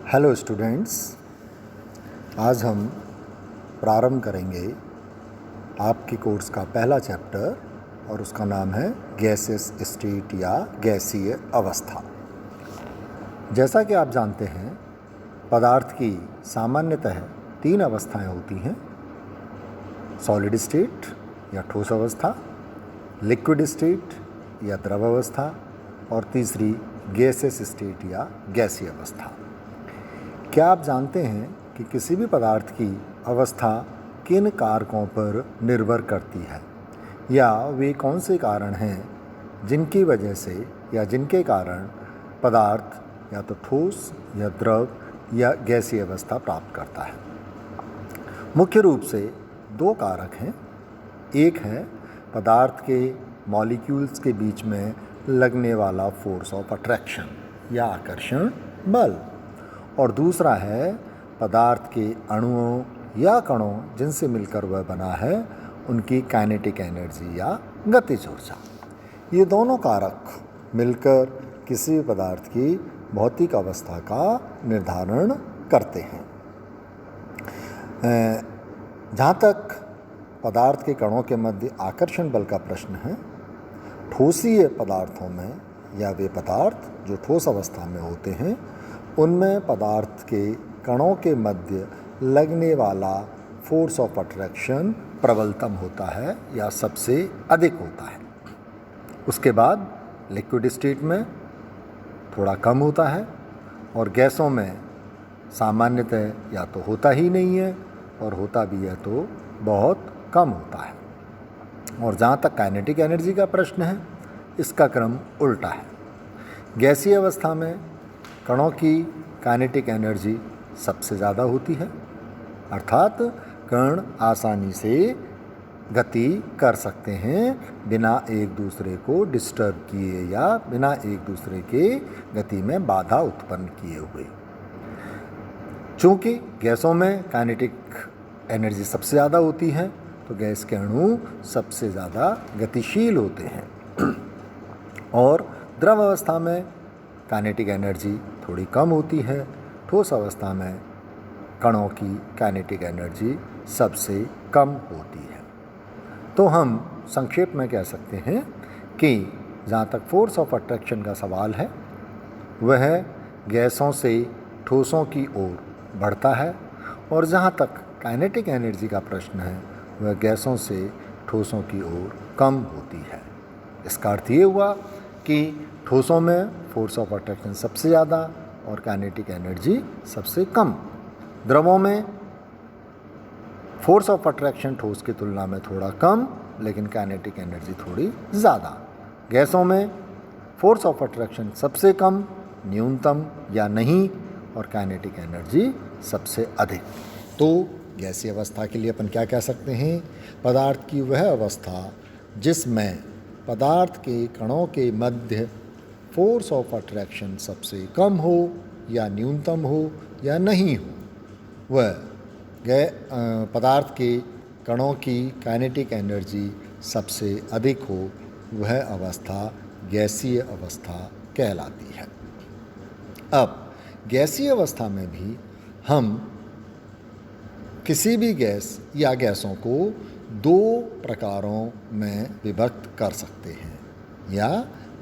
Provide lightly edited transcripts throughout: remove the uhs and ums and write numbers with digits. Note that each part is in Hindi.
हेलो स्टूडेंट्स, आज हम प्रारंभ करेंगे आपके कोर्स का पहला चैप्टर और उसका नाम है गैसेस स्टेट या गैसीय अवस्था। जैसा कि आप जानते हैं, पदार्थ की सामान्यतः 3 अवस्थाएं होती हैं: सॉलिड स्टेट या ठोस अवस्था, लिक्विड स्टेट या द्रव अवस्था और तीसरी गैसेस स्टेट या गैसीय अवस्था। क्या आप जानते हैं कि किसी भी पदार्थ की अवस्था किन कारकों पर निर्भर करती है, या वे कौन से कारण हैं जिनकी वजह से या जिनके कारण पदार्थ या तो ठोस या द्रव या गैसीय अवस्था प्राप्त करता है? मुख्य रूप से 2 कारक हैं। एक है पदार्थ के मॉलिक्यूल्स के बीच में लगने वाला फोर्स ऑफ अट्रैक्शन या आकर्षण बल, और दूसरा है पदार्थ के अणुओं या कणों जिनसे मिलकर वह बना है उनकी काइनेटिक एनर्जी या गतिज ऊर्जा। ये दोनों कारक मिलकर किसी भी पदार्थ की भौतिक अवस्था का निर्धारण करते हैं। जहाँ तक पदार्थ के कणों के मध्य आकर्षण बल का प्रश्न है, ठोसीय पदार्थों में या वे पदार्थ जो ठोस अवस्था में होते हैं उनमें पदार्थ के कणों के मध्य लगने वाला फोर्स ऑफ अट्रैक्शन प्रबलतम होता है या सबसे अधिक होता है। उसके बाद लिक्विड स्टेट में थोड़ा कम होता है और गैसों में सामान्यतः या तो होता ही नहीं है और होता भी है तो बहुत कम होता है। और जहाँ तक काइनेटिक एनर्जी का प्रश्न है, इसका क्रम उल्टा है। गैसीय अवस्था में कणों की काइनेटिक एनर्जी सबसे ज़्यादा होती है, अर्थात कण आसानी से गति कर सकते हैं बिना एक दूसरे को डिस्टर्ब किए या बिना एक दूसरे के गति में बाधा उत्पन्न किए हुए। चूँकि गैसों में काइनेटिक एनर्जी सबसे ज़्यादा होती है तो गैस के अणु सबसे ज़्यादा गतिशील होते हैं, और द्रव अवस्था में काइनेटिक एनर्जी थोड़ी कम होती है। ठोस अवस्था में कणों की काइनेटिक एनर्जी सबसे कम होती है। तो हम संक्षेप में कह सकते हैं कि जहाँ तक फोर्स ऑफ अट्रैक्शन का सवाल है, वह गैसों से ठोसों की ओर बढ़ता है, और जहाँ तक काइनेटिक एनर्जी का प्रश्न है, वह गैसों से ठोसों की ओर कम होती है। इसका अर्थ ये हुआ कि ठोसों में फोर्स ऑफ अट्रैक्शन सबसे ज़्यादा और काइनेटिक एनर्जी सबसे कम। द्रवों में फोर्स ऑफ अट्रैक्शन ठोस की तुलना में थोड़ा कम, लेकिन काइनेटिक एनर्जी थोड़ी ज़्यादा। गैसों में फोर्स ऑफ अट्रैक्शन सबसे कम, न्यूनतम या नहीं, और काइनेटिक एनर्जी सबसे अधिक। तो गैसीय अवस्था के लिए अपन क्या कह सकते हैं? पदार्थ की वह अवस्था जिसमें पदार्थ के कणों के मध्य फोर्स ऑफ अट्रैक्शन सबसे कम हो या न्यूनतम हो या नहीं हो, वह पदार्थ के कणों की काइनेटिक एनर्जी सबसे अधिक हो, वह अवस्था गैसीय अवस्था कहलाती है। अब गैसीय अवस्था में भी हम किसी भी गैस या गैसों को 2 प्रकारों में विभक्त कर सकते हैं, या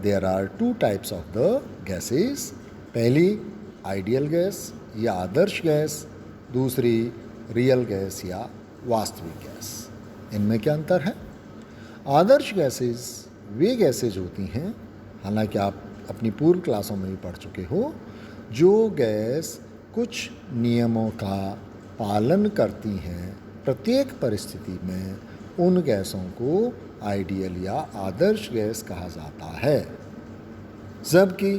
there are 2 types of the gases. पहली आइडियल गैस या आदर्श गैस, दूसरी रियल गैस या वास्तविक गैस। इनमें क्या अंतर है? आदर्श गैसेस वे गैसेज होती हैं, हालांकि आप अपनी पूर्व क्लासों में भी पढ़ चुके हो, जो गैस कुछ नियमों का पालन करती हैं। प्रत्येक परिस्थिति में उन गैसों को आइडियल या आदर्श गैस कहा जाता है। जबकि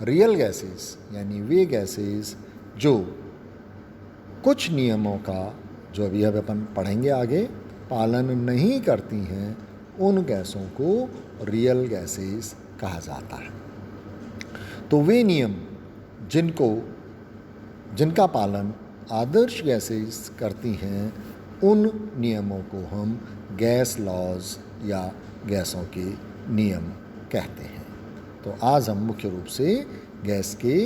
रियल गैसेस यानी वे गैसेस जो कुछ नियमों का, जो अभी अपन पढ़ेंगे आगे, पालन नहीं करती हैं, उन गैसों को रियल गैसेस कहा जाता है। तो वे नियम जिनका पालन आदर्श गैसेस करती हैं, उन नियमों को हम गैस लॉज या गैसों के नियम कहते हैं। तो आज हम मुख्य रूप से गैस के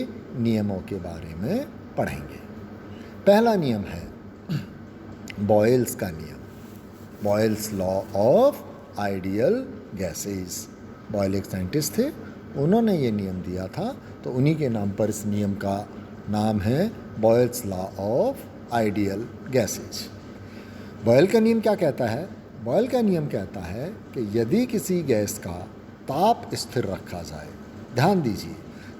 नियमों के बारे में पढ़ेंगे। पहला नियम है बॉयल्स का नियम, Boyle's law of ideal gases. Boyle एक साइंटिस्ट थे, उन्होंने ये नियम दिया था, तो उन्हीं के नाम पर इस नियम का नाम है Boyle's law of ideal gases. Boyle का नियम क्या कहता है? बॉयल का नियम कहता है कि यदि किसी गैस का ताप स्थिर रखा जाए, ध्यान दीजिए,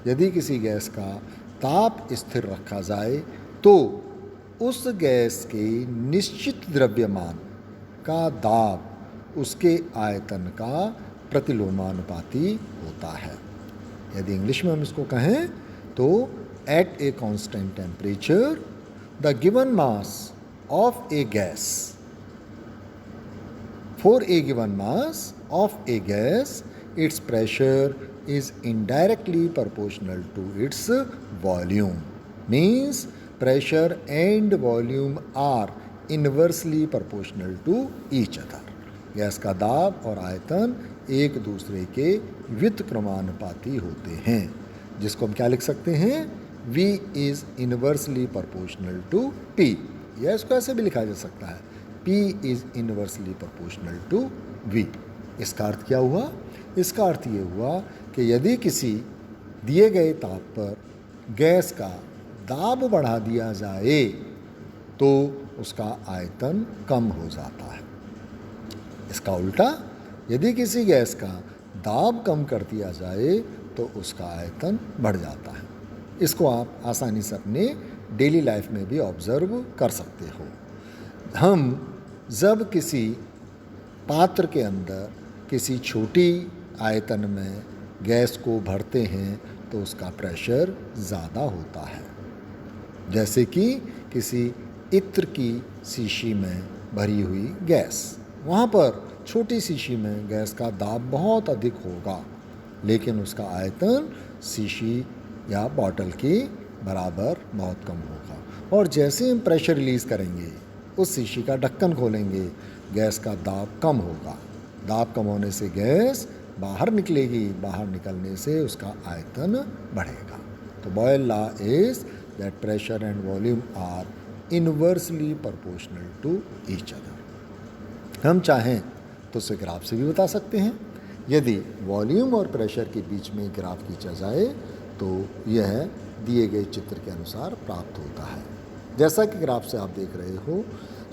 यदि किसी गैस का ताप स्थिर रखा जाए तो उस गैस के निश्चित द्रव्यमान का दाब उसके आयतन का प्रतिलोमानुपाती होता है। यदि इंग्लिश में हम इसको कहें तो at a constant temperature the given mass of a gas, for a given mass of a gas, its pressure is indirectly proportional to its volume. Means pressure and volume are inversely proportional to each other. Gas का दाब और आयतन एक दूसरे के व्युत्क्रमानुपाती होते हैं, जिसको हम क्या लिख सकते हैं? V is inversely proportional to P, या इसको ऐसे भी लिखा जा सकता है P is inversely proportional to V। इसका अर्थ क्या हुआ? इसका अर्थ ये हुआ कि यदि किसी दिए गए ताप पर गैस का दाब बढ़ा दिया जाए तो उसका आयतन कम हो जाता है। इसका उल्टा, यदि किसी गैस का दाब कम कर दिया जाए तो उसका आयतन बढ़ जाता है। इसको आप आसानी से अपने डेली लाइफ में भी ऑब्जर्व कर सकते हो। हम जब किसी पात्र के अंदर किसी छोटी आयतन में गैस को भरते हैं तो उसका प्रेशर ज़्यादा होता है। जैसे कि किसी इत्र की शीशी में भरी हुई गैस, वहाँ पर छोटी शीशी में गैस का दाब बहुत अधिक होगा, लेकिन उसका आयतन शीशी या बॉटल के बराबर बहुत कम होगा। और जैसे हम प्रेशर रिलीज़ करेंगे, उस शीशी का ढक्कन खोलेंगे, गैस का दाब कम होगा। दाब कम होने से गैस बाहर निकलेगी, बाहर निकलने से उसका आयतन बढ़ेगा। तो Boyle law is that pressure and volume are inversely proportional to each other. हम चाहें तो उसे ग्राफ से भी बता सकते हैं। यदि वॉल्यूम और प्रेशर के बीच में ग्राफ खींचा जाए तो यह दिए गए चित्र के अनुसार प्राप्त होता है। जैसा कि ग्राफ से आप देख रहे हो,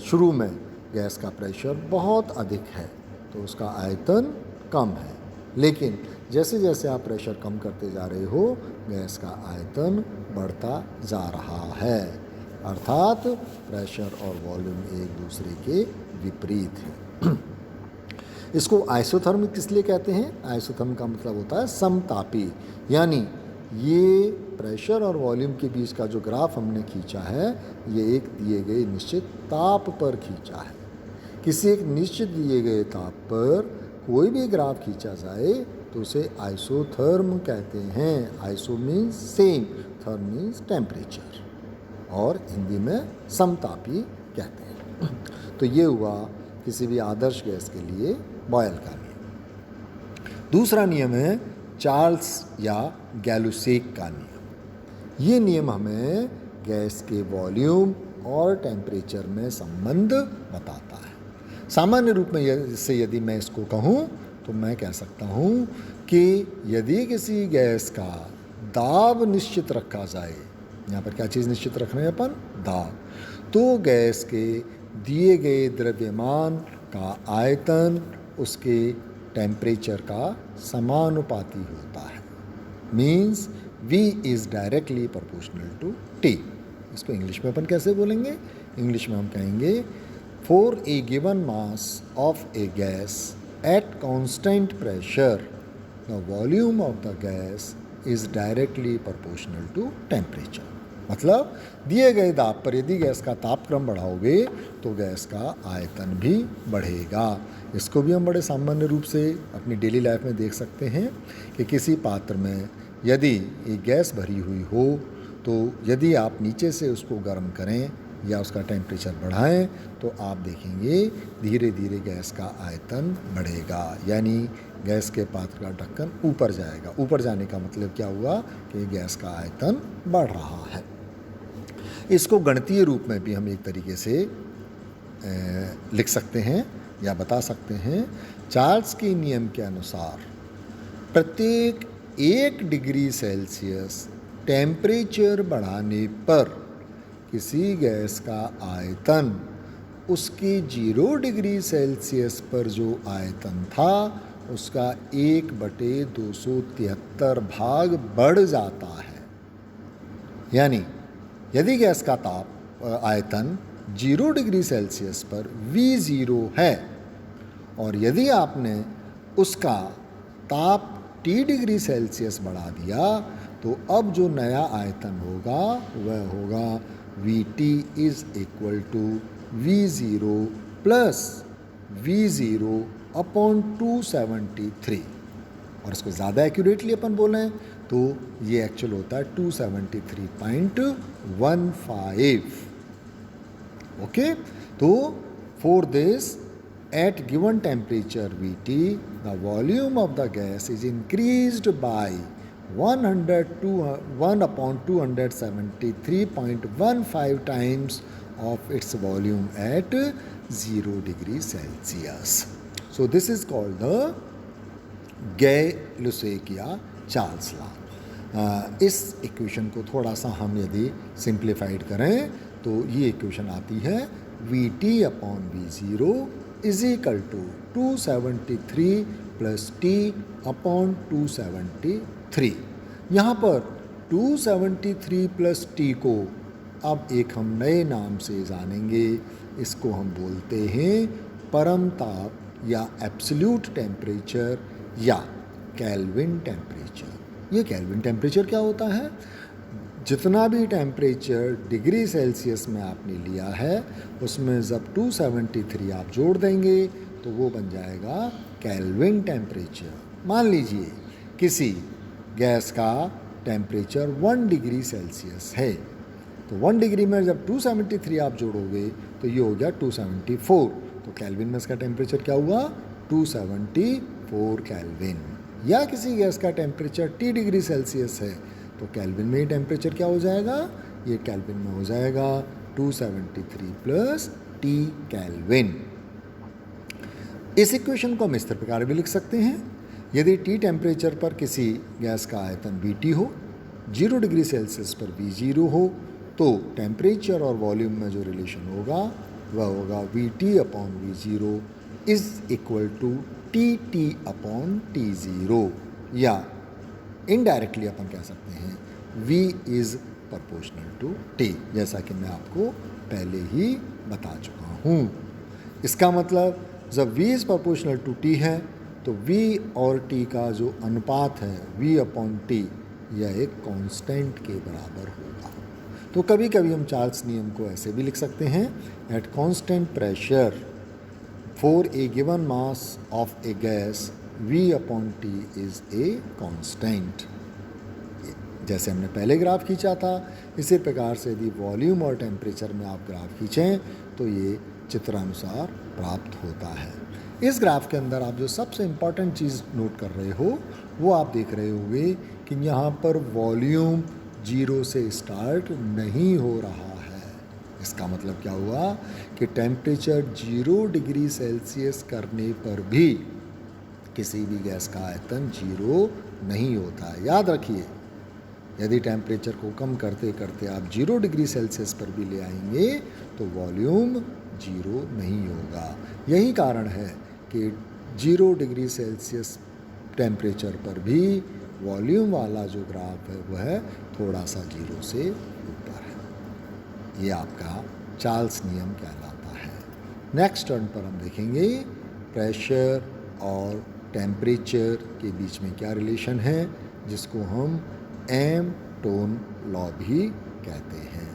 शुरू में गैस का प्रेशर बहुत अधिक है तो उसका आयतन कम है, लेकिन जैसे जैसे आप प्रेशर कम करते जा रहे हो गैस का आयतन बढ़ता जा रहा है। अर्थात प्रेशर और वॉल्यूम एक दूसरे के विपरीत है। इसको आइसोथर्मिक इसलिए कहते हैं, आइसोथर्मिक का मतलब होता है समतापी, यानी ये प्रेशर और वॉल्यूम के बीच का जो ग्राफ हमने खींचा है ये एक दिए गए निश्चित ताप पर खींचा है। किसी एक निश्चित दिए गए ताप पर कोई भी ग्राफ खींचा जाए तो उसे आइसोथर्म कहते हैं। Iso means same, therm means temperature, और हिंदी में समतापी कहते हैं। तो ये हुआ किसी भी आदर्श गैस के लिए बॉयल का नियम। दूसरा नियम है चार्ल्स या गैलुसेक का नियम। ये नियम हमें गैस के वॉल्यूम और टेम्परेचर में संबंध बताता है। सामान्य रूप में इससे यदि मैं इसको कहूँ तो मैं कह सकता हूँ कि यदि किसी गैस का दाब निश्चित रखा जाए, यहाँ पर क्या चीज़ निश्चित रख रहे हैं अपन? दाब। तो गैस के दिए गए द्रव्यमान का आयतन उसके टेम्परेचर का समानुपाती होता है। Means V is directly proportional to T। इसको इंग्लिश में अपन कैसे बोलेंगे? इंग्लिश में हम कहेंगे for a given mass of a gas at constant pressure the volume of the gas is directly proportional to temperature. मतलब दिए गए दाब पर यदि गैस का तापक्रम बढ़ाओगे तो गैस का आयतन भी बढ़ेगा। इसको भी हम बड़े सामान्य रूप से अपनी डेली लाइफ में देख सकते हैं कि किसी पात्र में यदि एक गैस भरी हुई हो तो यदि आप नीचे से उसको गर्म करें या उसका टेम्परेचर बढ़ाएं तो आप देखेंगे धीरे धीरे गैस का आयतन बढ़ेगा, यानी गैस के पात्र का ढक्कन ऊपर जाएगा। ऊपर जाने का मतलब क्या हुआ कि गैस का आयतन बढ़ रहा है। इसको गणितीय रूप में भी हम एक तरीके से लिख सकते हैं या बता सकते हैं। चार्ल्स के नियम के अनुसार प्रत्येक 1 डिग्री सेल्सियस टेम्परेचर बढ़ाने पर किसी गैस का आयतन उसके 0 डिग्री सेल्सियस पर जो आयतन था उसका 1/273 भाग बढ़ जाता है। यानी यदि गैस का आयतन 0 डिग्री सेल्सियस पर V0 है और यदि आपने उसका ताप T डिग्री सेल्सियस बढ़ा दिया तो अब जो नया आयतन होगा वह होगा VT is equal to V0 plus V0 upon 273। और इसको ज़्यादा एक्यूरेटली अपन बोलें तो ये एक्चुअल होता है 273.15। ओके, तो for this at given temperature Vt, the volume of the gas is increased by 1/273.15 times of its volume at 0 degree Celsius. So this is called the Gay-Lussac या चार्ल्स लॉ। इस इक्वेशन को थोड़ा सा हम यदि सिंप्लीफाइड करें तो ये इक्वेशन आती है Vt upon V0 is equal to 273 plus T upon 273। यहाँ पर 273 प्लस T को अब एक हम नए नाम से जानेंगे। इसको हम बोलते हैं परम ताप या एब्सोल्यूट टेम्परेचर या केल्विन टेम्परेचर। ये केल्विन टेम्परेचर क्या होता है? जितना भी टेम्परेचर डिग्री सेल्सियस में आपने लिया है उसमें जब 273 आप जोड़ देंगे तो वो बन जाएगा केल्विन टेम्परेचर। मान लीजिए किसी गैस का टेम्परेचर 1 डिग्री सेल्सियस है तो 1 डिग्री में जब 273 आप जोड़ोगे तो ये हो गया 274। तो केल्विन में इसका टेम्परेचर क्या हुआ? 274 केल्विन। या किसी गैस का टेम्परेचर T डिग्री सेल्सियस है तो केल्विन में ही टेम्परेचर क्या हो जाएगा? ये केल्विन में हो जाएगा 273 प्लस T केल्विन। इस इक्वेशन को हम इस प्रकार भी लिख सकते हैं। यदि T टेम्परेचर पर किसी गैस का आयतन Vt हो, 0 डिग्री सेल्सियस पर V0 हो तो टेम्परेचर और वॉल्यूम में जो रिलेशन होगा वह होगा Vt upon V0 is equal to Tt upon T0। या इनडायरेक्टली अपन कह सकते हैं V is proportional to T, जैसा कि मैं आपको पहले ही बता चुका हूँ। इसका मतलब जब V is proportional to T है तो V और T का जो अनुपात है V अपॉन T यह एक कांस्टेंट के बराबर होगा। तो कभी कभी हम चार्ल्स नियम को ऐसे भी लिख सकते हैं eight constant pressure for a given mass of a gas V upon T is a constant. जैसे हमने पहले ग्राफ खींचा था इसी प्रकार से यदि वॉल्यूम और टेम्परेचर में आप ग्राफ खींचें तो ये चित्रानुसार प्राप्त होता है। इस ग्राफ के अंदर आप जो सबसे इम्पॉर्टेंट चीज़ नोट कर रहे हो वो आप देख रहे होंगे कि यहाँ पर वॉल्यूम 0 से स्टार्ट नहीं हो रहा है। इसका मतलब क्या हुआ कि टेम्परेचर 0 डिग्री सेल्सियस करने पर भी किसी भी गैस का आयतन 0 नहीं होता है। याद रखिए यदि टेम्परेचर को कम करते करते आप 0 डिग्री सेल्सियस पर भी ले आएंगे तो वॉल्यूम 0 नहीं होगा। यही कारण है कि 0 डिग्री सेल्सियस टेम्परेचर पर भी वॉल्यूम वाला जो ग्राफ है वह थोड़ा सा 0 से ऊपर है। ये आपका चार्ल्स नियम कहलाता है। नेक्स्ट टर्न पर हम देखेंगे प्रेशर और टेम्परेचर के बीच में क्या रिलेशन है जिसको हम एम्पटोन लॉ भी कहते हैं।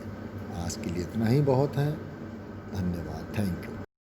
आज के लिए इतना ही बहुत है। धन्यवाद। Thank you.